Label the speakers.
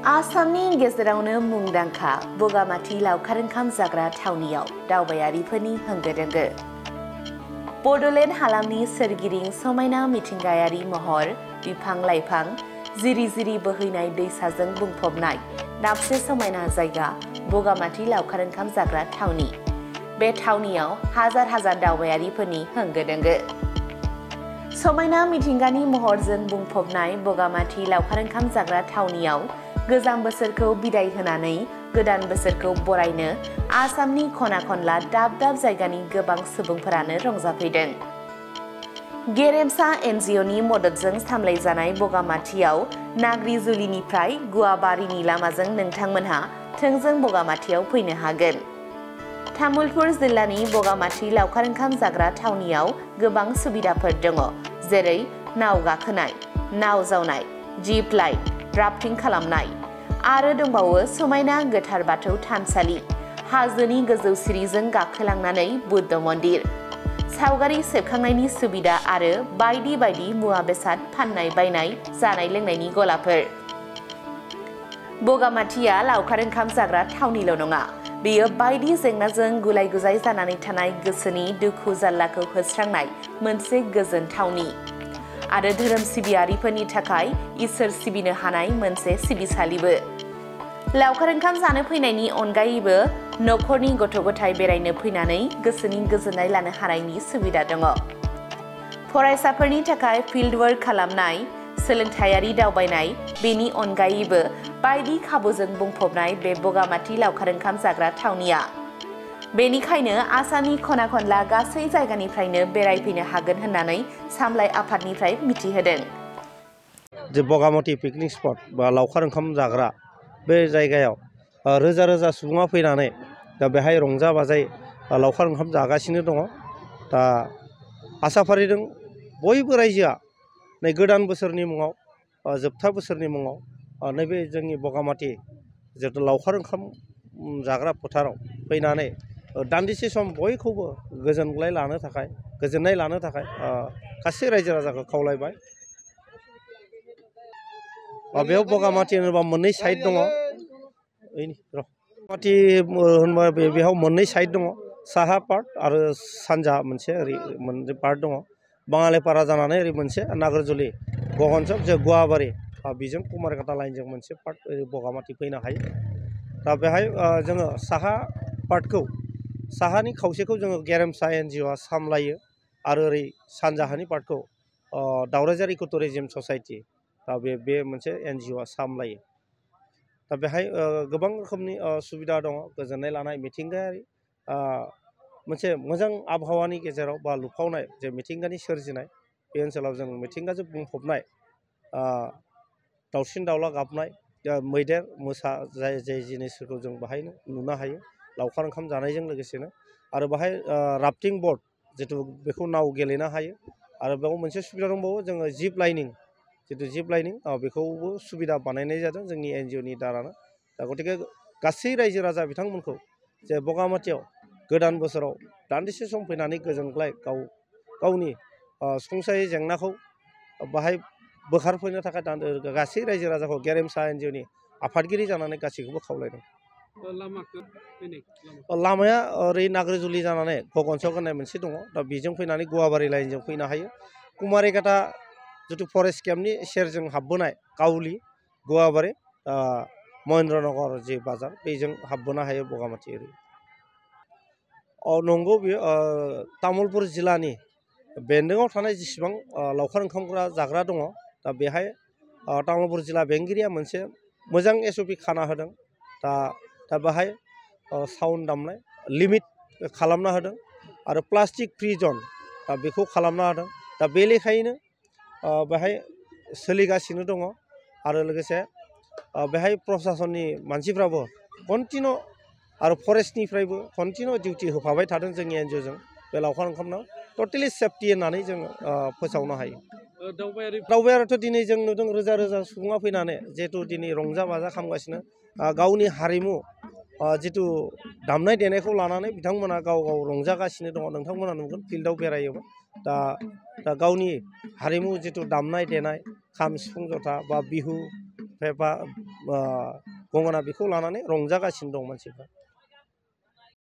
Speaker 1: आसामनि गेजेरावनो मुंदांखा बगामाथि लावखार ओंखाम जाग्रा थावनियाव दावबायारिफोरनि होंगो दोंगो। बड'लेण्ड हालामनि सोरगिदिं समायना मिथिंगायारि महर, बिफां-लाइफां, जिरि-जिरि बोहैनाय दैसाजों बुंफबनाय दाबसे समायना जायगा बगामाथि लावखार ओंखाम जाग्रा थावनि। बे थावनियाव हाजार हाजार दावबायारिफोरनि होंगो दोंगो। समायना मिथिंगानि महरजों बुंफबनाय बगामाथि लावखार ओंखाम जाग्रा थावनियाव गोजाम बोसोरखौ बिदाय होनानै गोदान बोसोरखौ बरायनो आसामनि खना खनला दाब दाब जायगानि गोबां सुबुंफोरानो रंजाफैदों। गेरेमसा एनजिअनि मददजों सामलायजानाय बगामाथियाव नाग्रिजुलिनिफ्राय गुवाबारिनि लामाजों नोंथांमोनहा थोंजों बगामाथियाव फैनो हागोन। तामुलपुर जिल्लानि बगामाथि लावखार ओंखाम जाग्रा थावनियाव गोबां सुबिदाफोर दङ, जेरै नाव गाखोनाय, नाव जावनाय, जिप लाइन, राफ्टिं खालामनाय आरो दंबावो समायना गोथार बाथौ थानसालि, हाजोनि गोजौ सिरिजों गाखोलांनानै बुद्ध मन्दिर, सावगारि सेबखांनायनि सुबिदा आरो बायदि बायदि मुवा बेसाद फाननाय बायनाय जानाय लोंनायनि गलाफोर। बगामाथिया लावखार ओंखाम जाग्रा थावनिल' नङा, बेयो बायदि जेंनाजों गुलाय गुजाय जानानै थानाय गोसोनि दुखु जारलाखौ होस्रांनाय मोनसे गोजोन थावनि आरो धोरोम सिबियारिफोरनि थाखाय इसोर सिबिनो हानाय मोनसे सिबिसालिबो। लावखार ओंखाम जानो फैनायनि अनगायैबो नखरनि गथ' गथाय बेरायनो फैनानै गोसोनि गोजोननाय लानो हानायनि सुबिदा दङ। फरायसाफोरनि थाखाय फिल्ड वर्क खालामनाय, सोलोंथायारि दावबायनाय, बेनि अनगायैबो बायदि खाबुजों बुंफबनाय बे बगामाथि लावखार ओंखाम जाग्रा थावनिया। बेनिखायनो आसामनि खना खनला गासै जायगानिफ्रायनो बेरायफैनो हागोन होननानै सामलाय आफादनिफ्राय मिथिहोदों।
Speaker 2: जे बगामाथि पिकनिक स्पट बा लावखार ओंखाम जाग्रा बे जायगायाव रोजा रोजा सुबुङा फैनानै दा बेहाय रंजा बाजायै लावखार ओंखाम जागासिनो दङ। दा आसा फारिदों बयबो रायजोआ नै गोदान बोसोरनि मुङाव, जोबथा बोसोरनि मुङाव नैबे जोंनि बगामाथि जिहेथु लावखार ओंखाम जाग्रा फोथाराव फैनानै दान्दिसे सम बयखौबो गोजोननाय लानो थाखाय गासै रायजो राजाखौ खावलायबाय। बेयाव बगामाथि होनोबा मोननै साइड दङ। बगामाथि होनबा बेयाव मोननै साइड दङ, साहा पार्ट आरो सानजा मोनसे ओरै मोनसे पार्ट दङ। बाङालिपारा जानानै ओरै मोनसे नाग्रिजुलि गगनचक जे गुवाबारि बेजों कुमारिघाटा लाइनजों मोनसे पार्ट ओरै बगामाथि फैनो हायो। दा बेहाय जोङो साहा पार्टखौ, साहानि खावसेखौ जोङो गेरेमसा एनजिअआ सामलायो आरो ओरै सानजाहानि पार्टखौ दावराइजार इक' टुरिजिम ससाइटि दा बे मोनसे एनजिअआ सामलायो। दा बेहाय गोबां रोखोमनि सुबिदा दङ, गोजोननाय लानाय मिथिंगायारि मोनसे मोजां आबहावानि गेजेराव बा लुफावनाय जे मिथिंगानि सोरजिनाय बे ओनसोलाव जों मिथिंगाजों बुंफबनाय दाउसिन दाउला गाबनाय, मैदेर मोसा जाय जिनिसफोरखौ जों बाहायनो नुनो हायो लावखार ओंखाम जानायजों लोगोसेनो। आरो बाहाय राफ्टिं बट जिथु बेखौ नाव गेलेनो हायो। आरो बेयाव मोनसे सुबिदा दंबावो, जोङो जिप लाइनिं बेखौबो सुबिदा बानायनाय जादों जोंनि एनजिअनि दारानो। दा गतिके गासै रायजो राजा बिथांमोनखौ जे बगामाथियाव गोदान बोसोराव दान्दिसे सम फैनानै गोजोनग्लाय गावनि संसारि जेंनाखौ बाहाय बोखारफैनो थाखाय गासै रायजो राजाखौ गेरेमसा एनजिअनि आफादगिरि जानानै गासैखौबो खावलायदों। लामाया ओरै नाग्रिजुलि जानानै गगनचक होननाय मोनसे दङ, दा बेजों फैनानै गुवाबारि लाइनजों फैनो हायो। कुमारिघाटा जिथु फरेस्ट केम्पनि सेरजों हाबबोनाय काउलि, गुवाबारि, महेन्द्रनगर जि बाजार बेजों हाबबोनो हायो बगामाथि ओरै। नंगौ, बेयो तामुलपुर जिल्लानि बेन्दोङाव थानाय जेसेबां लावखार ओंखाम जाग्रा दङ, दा बेहाय तामुलपुर जिल्ला बेंगिरिया मोनसे मोजां SOP खाना होदों। दा बेहाय साउन्ड दामनाय लिमिट खालामना होदों आरो प्लास्टिक फ्रि जन दा बेखौ खालामना होदों। दा बे लेखायैनो बेहाय सोलिगासिनो दङ। आरो लोगोसे बेहाय प्रसासननि मानसिफ्राबो कन्टिनिउ आरो फरेस्टनिफ्रायबो कन्टिनिउ डिउटि होफाबाय थादों जोंनि एनजिअजों। बे लावखार ओंखामनाव टटेलि सेफटि होननानै जोङो फोसावनो हायो। दावबायारिथ' दिनै जों नुदों रोजा रोजा सुबुङा फैनानै जिहेथु दिनै रंजा बाजा खालामगासिनो, गावनि हारिमु जिथु दामनाय देनायखौ लानानै बिथांमोना गाव रंजागासिनो दङ। नोंथांमोना नुगोन फिल्डआव बेरायोबा दा गावनि हारिमु जिथु दामनाय देनाय खाम सिफुं जथा बा बिहु पेपा गंगोना बेखौ लानानै रंजागासिनो दं मानसिफ्रा।